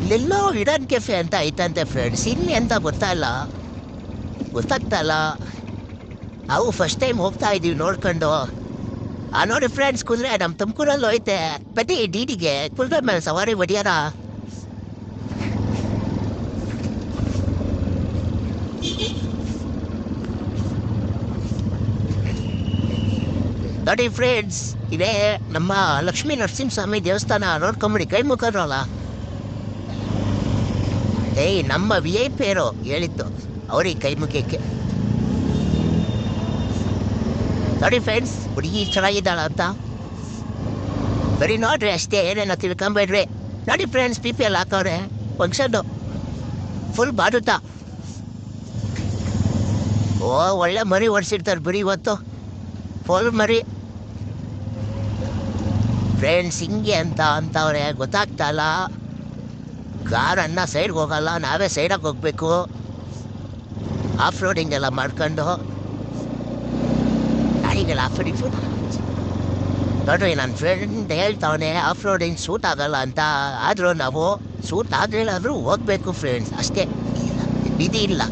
ಇಲ್ಲೆಲ್ಲೋ ಇಡನ್ cafe ಅಂತ ಐತಂತೆ friends, ಇಲ್ಲಿ ಅಂತ ಗೊತ್ತಾಗ್ತಾ ಇಲ್ಲ. ನಾವು ಫಸ್ಟ್ ಟೈಮ್ ಹೋಗ್ತಾ ಇದೀವಿ ನೋಡ್ಕೊಂಡು. ನೋಡಿ ಫ್ರೆಂಡ್ಸ್, ಕುದುರೆ ನಮ್ಮ ತುಮಕೂರಲ್ಲೂ ಐತೆ. ಬನ್ನಿ ಡಿಡಿಗೆ ಕುದುರೆ ಮೇಲೆ ಸವಾರಿ ಹೊಡಿಯೋಣ. ನೋಡಿ ಫ್ರೆಂಡ್ಸ್, ಇದೇ ನಮ್ಮ ಲಕ್ಷ್ಮೀ ನರಸಿಂಹಸ್ವಾಮಿ ದೇವಸ್ಥಾನ. ನೋಡ್ಕೊಂಬಿಡಿ, ಕೈ ಮುಖರಲ್ಲ. ನಮ್ಮ VIP ಹೇಳಿತ್ತು ಅವ್ರಿಗೆ ಕೈ ಮುಖಕ್ಕೆ. ನೋಡಿ ಫ್ರೆಂಡ್ಸ್, ಹುಡುಗಿ ಚೆನ್ನಾಗಿದ್ದಾಳ ಅಂತ ಬರೀ ನೋಡ್ರಿ ಅಷ್ಟೇ, ಏನೇನೋ ತಿಳ್ಕೊಂಬೇಡ್ರಿ. ನೋಡಿ ಫ್ರೆಂಡ್ಸ್, PPL ಹಾಕವ್ರೆ. ಫಂಕ್ಷನ್ನು ಫುಲ್ ಬಾಡುತ್ತ. ಒಳ್ಳೆ ಮರಿ ಓಡಿಸಿರ್ತಾರೆ ಬರೀ ಇವತ್ತು, ಫುಲ್ ಮರಿ. ಫ್ರೆಂಡ್ಸ್ ಹಿಂಗೆ ಅಂತವ್ರೆ, ಗೊತ್ತಾಗ್ತಾಯಿಲ್ಲ. ಕಾರನ್ನ ಸೈಡ್ಗೆ ಹೋಗಲ್ಲ, ನಾವೇ ಸೈಡಾಗಿ ಹೋಗ್ಬೇಕು. ಆಫ್ ರೋಡಿಂಗ್ ಎಲ್ಲ ಮಾಡ್ಕೊಂಡು ಗಾಡಿಗೆಲ್ಲ ಆಫ್ ರೋಡಿಂಗ್ ನೋಡ್ರಿ. ನನ್ನ ಫ್ರೆಂಡ್ ಹೇಳ್ತಾವನೆ ಆಫ್ ರೋಡಿಂಗ್ ಸೂಟ್ ಆಗಲ್ಲ ಅಂತ. ಆದರೂ ನಾವು ಸೂಟ್ ಆಗಲಿಲ್ಲಾದರೂ ಹೋಗ್ಬೇಕು ಫ್ರೆಂಡ್ಸ್, ಅಷ್ಟೇ. ವಿಧಿ ಇಲ್ಲ.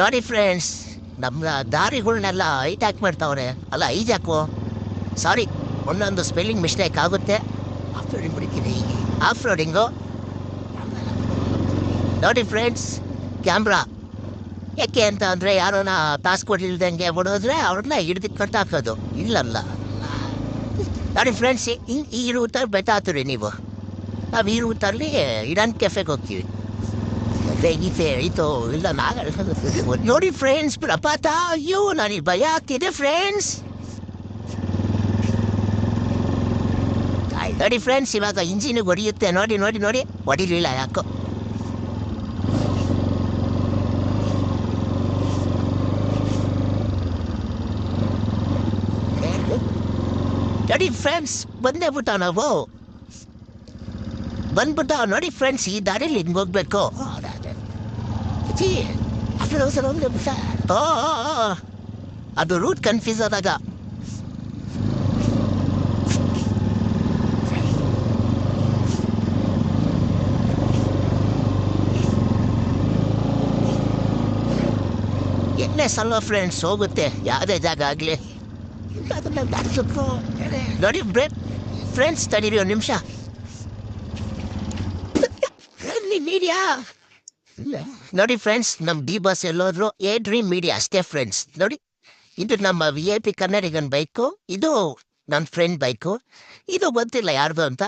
ನೋಡಿ ಫ್ರೆಂಡ್ಸ್, ನಮ್ಮ ದಾರಿಗಳ್ನೆಲ್ಲ ಹೈಟ್ಯಾಕ್ ಮಾಡ್ತಾವ್ರೆ. ಅಲ್ಲ, ಐಜಾಕು, ಸಾರಿ, ಒಂದೊಂದು ಸ್ಪೆಲ್ಲಿಂಗ್ ಮಿಸ್ಟೇಕ್ ಆಗುತ್ತೆ. ಆಫ್ ರೋಡಿಂಗ್ ಬಿಡ್ತೀನಿ, ಆಫ್ ರೋಡಿಂಗು. ನೋಡಿ ಫ್ರೆಂಡ್ಸ್, ಕ್ಯಾಮ್ರಾ ಯಾಕೆ ಅಂತ ಅಂದರೆ, ಯಾರೋನ ಪಾಸ್ಪೋರ್ಟ್ ಇಲ್ದಂಗೆ ಬಿಡೋದ್ರೆ ಅವ್ರನ್ನ ಹಿಡ್ದಿಟ್ಕೊಂಡು ಹಾಕೋದು. ಇಲ್ಲಲ್ಲ. ನೋಡಿ ಫ್ರೆಂಡ್ಸ್, ಈ ರೂಟಲ್ಲಿ ಬೆಟ್ಟಾತ್ರಿ ನೀವು. ನಾವು ಈ ರೂಟಲ್ಲಿ ಇಡನ್ ಕೆಫೆಗೆ ಹೋಗ್ತೀವಿ. ಇಲ್ಲ ನೋಡಿ ಫ್ರೆಂಡ್ಸ್, ಪ್ರಪಾತ, ಅಯ್ಯೋ ನನಗೆ ಭಯ ಆಗ್ತಿದೆ ಫ್ರೆಂಡ್ಸ್. ನೋಡಿ ಫ್ರೆಂಡ್ಸ್, ಇವಾಗ ಇಂಜಿನಿಗೆ ಹೊಡೆಯುತ್ತೆ. ನೋಡಿ ನೋಡಿ ನೋಡಿ, ಹೊಡಿಲಿಲ್ಲ ಯಾಕೋ. ನೋಡಿ ಫ್ರೆಂಡ್ಸ್, ಬಂದ್ಬಿಟ್ಟ ನಾವು. ನೋಡಿ ಫ್ರೆಂಡ್ಸ್, ಈ ದಾರಿಲಿ ಹಿಂಗೆ ಹೋಗ್ಬೇಕು. ಅದು ರೂಟ್ ಕನ್ಫ್ಯೂಸ್ ಆದಾಗ. ಎಣ್ಣೆ ಸಲ ಫ್ರೆಂಡ್ಸ್ ಹೋಗುತ್ತೆ, ಯಾವುದೇ ಜಾಗ ಆಗಲಿ. ನೋಡಿ ಫ್ರೆಂಡ್ಸ್, ತಡೀರಿ ಒಂದು ನಿಮಿಷ. ಮೀಡಿಯಾ ನೋಡಿ ಫ್ರೆಂಡ್ಸ್, ನಮ್ಮ ಡಿ ಬಸ್ ಎಲ್ಲೋದ್ರು ಡ್ರೀಮ್ ಮೀಡಿಯಾ ಅಷ್ಟೇ ಫ್ರೆಂಡ್ಸ್. ನೋಡಿ, ಇದು ನಮ್ಮ VIP ಕನ್ನಡಿಗನ್ ಬೈಕು, ಇದು ನನ್ನ ಫ್ರೆಂಡ್ ಬೈಕು. ಇದು ಗೊತ್ತಿಲ್ಲ ಯಾರ್ದು ಅಂತ.